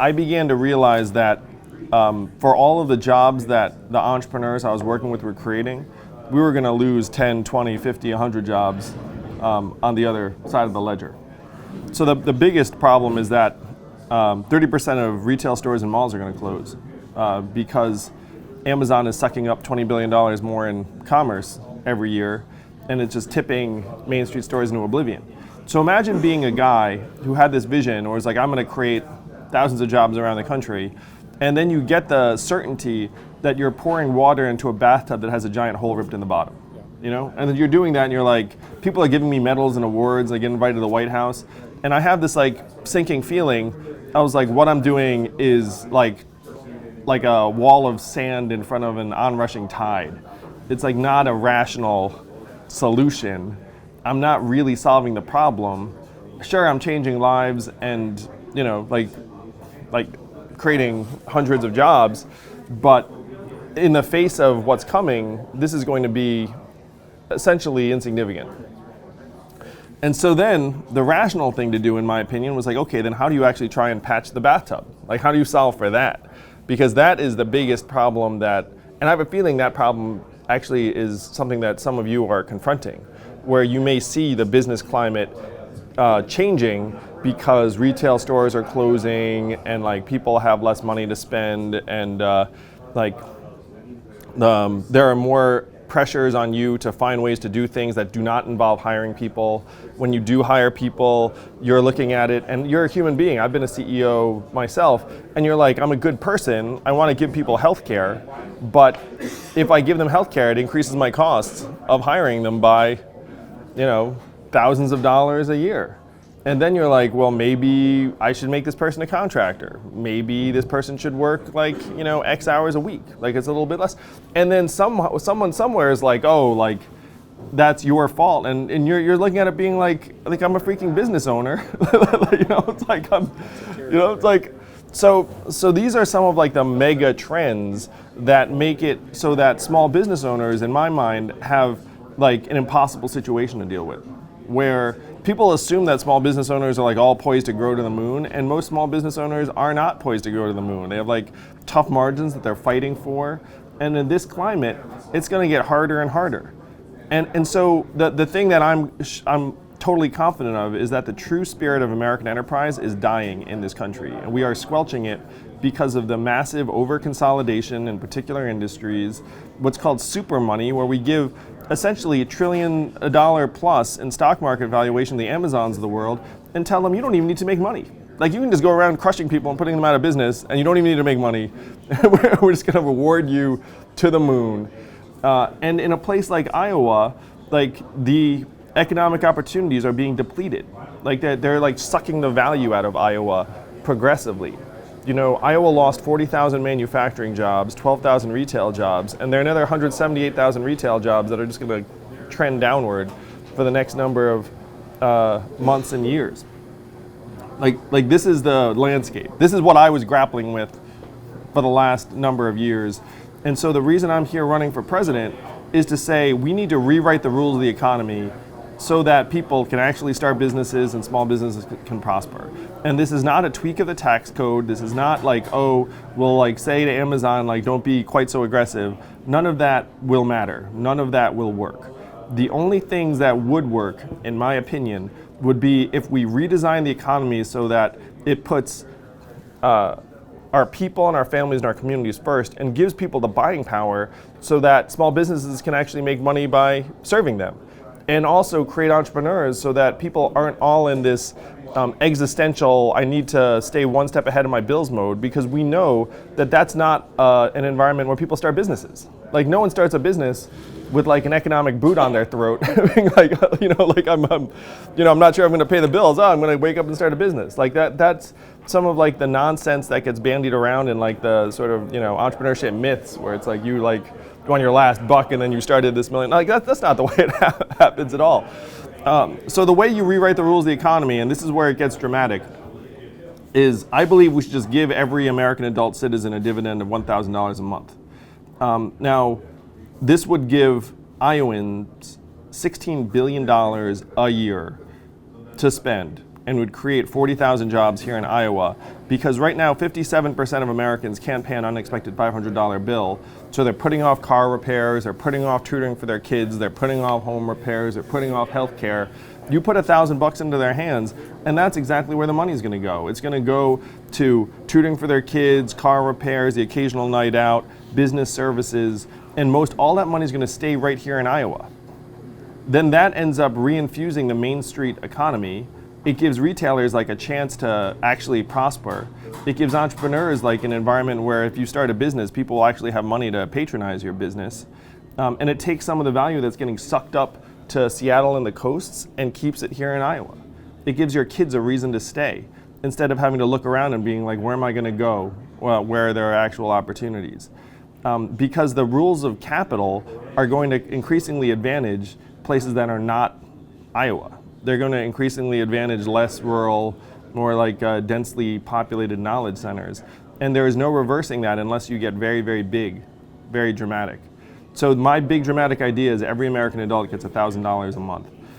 I began to realize that for all of the jobs that the entrepreneurs I was working with were creating, we were going to lose 10, 20, 50, 100 jobs on the other side of the ledger. So the biggest problem is that 30% of retail stores and malls are going to close because Amazon is sucking up $20 billion more in commerce every year, and it's just tipping Main Street stores into oblivion. So imagine being a guy who had this vision, or is like, I'm going to create thousands of jobs around the country, and then you get the certainty that you're pouring water into a bathtub that has a giant hole ripped in the bottom. You know, and then you're doing that, and you're like, people are giving me medals and awards. I get invited to the White House, and I have this like sinking feeling. I was like, what I'm doing is like a wall of sand in front of an onrushing tide. It's like not a rational solution. I'm not really solving the problem. Sure, I'm changing lives and, you know, like creating hundreds of jobs, but in the face of what's coming, this is going to be essentially insignificant. And so then the rational thing to do, in my opinion, was like, okay, then how do you actually try and patch the bathtub? Like, how do you solve for that? Because that is the biggest problem that, and I have a feeling that problem actually is something that some of you are confronting, where you may see the business climate changing because retail stores are closing and like people have less money to spend, and there are more pressures on you to find ways to do things that do not involve hiring people. When you do hire people, you're looking at it, and you're a human being. I've been a CEO myself, and you're like, I'm a good person. I want to give people health care, but if I give them health care, it increases my costs of hiring them by, you know, thousands of dollars a year. And then you're like, well, maybe I should make this person a contractor. Maybe this person should work like, you know, X hours a week. Like it's a little bit less. And then someone somewhere is like, oh, like that's your fault. And you're looking at it being like I'm a freaking business owner. You know, it's like so these are some of like the mega trends that make it so that small business owners, in my mind, have like an impossible situation to deal with, where people assume that small business owners are like all poised to grow to the moon, and most small business owners are not poised to grow to the moon. They have like tough margins that they're fighting for, and in this climate, it's going to get harder and harder. And so the thing that I'm totally confident of is that the true spirit of American enterprise is dying in this country, and we are squelching it because of the massive over-consolidation in particular industries, what's called super money, where we give essentially $1 trillion plus in stock market valuation to the Amazons of the world and tell them you don't even need to make money. Like you can just go around crushing people and putting them out of business, and you don't even need to make money. We're just going to reward you to the moon. And in a place like Iowa, like the economic opportunities are being depleted. Like they're like sucking the value out of Iowa progressively. You know, Iowa lost 40,000 manufacturing jobs, 12,000 retail jobs, and there are another 178,000 retail jobs that are just going to trend downward for the next number of months and years. Like this is the landscape. This is what I was grappling with for the last number of years. And so the reason I'm here running for president is to say we need to rewrite the rules of the economy so that people can actually start businesses and small businesses can prosper. And this is not a tweak of the tax code. This is not like, oh, we'll like say to Amazon, like, don't be quite so aggressive. None of that will matter. None of that will work. The only things that would work, in my opinion, would be if we redesign the economy so that it puts our people and our families and our communities first and gives people the buying power so that small businesses can actually make money by serving them. And also create entrepreneurs so that people aren't all in this existential, I need to stay one step ahead of my bills mode, because we know that that's not an environment where people start businesses. Like no one starts a business with like an economic boot on their throat, being like, I'm not sure I'm going to pay the bills. Oh, I'm going to wake up and start a business. Like that's some of like the nonsense that gets bandied around in like the sort of, entrepreneurship myths, where it's like you like go on your last buck and then you started this million. Like that's not the way it happens at all. So the way you rewrite the rules of the economy, and this is where it gets dramatic, is I believe we should just give every American adult citizen a dividend of $1,000 a month. Now, this would give Iowans $16 billion a year to spend and would create 40,000 jobs here in Iowa, because right now 57% of Americans can't pay an unexpected $500 bill, so they're putting off car repairs, they're putting off tutoring for their kids, they're putting off home repairs, they're putting off health care. You put $1,000 into their hands, and that's exactly where the money's going to go. It's going to go to tutoring for their kids, car repairs, the occasional night out, business services, and all that money is going to stay right here in Iowa. Then that ends up reinfusing the Main Street economy. It gives retailers like a chance to actually prosper. It gives entrepreneurs like an environment where if you start a business, people will actually have money to patronize your business. And it takes some of the value that's getting sucked up to Seattle and the coasts and keeps it here in Iowa. It gives your kids a reason to stay instead of having to look around and being like, where am I going to go? Well, where there are actual opportunities. Because the rules of capital are going to increasingly advantage places that are not Iowa. They're going to increasingly advantage less rural, more like densely populated knowledge centers. And there is no reversing that unless you get very, very big, very dramatic. So my big dramatic idea is every American adult gets $1,000 a month.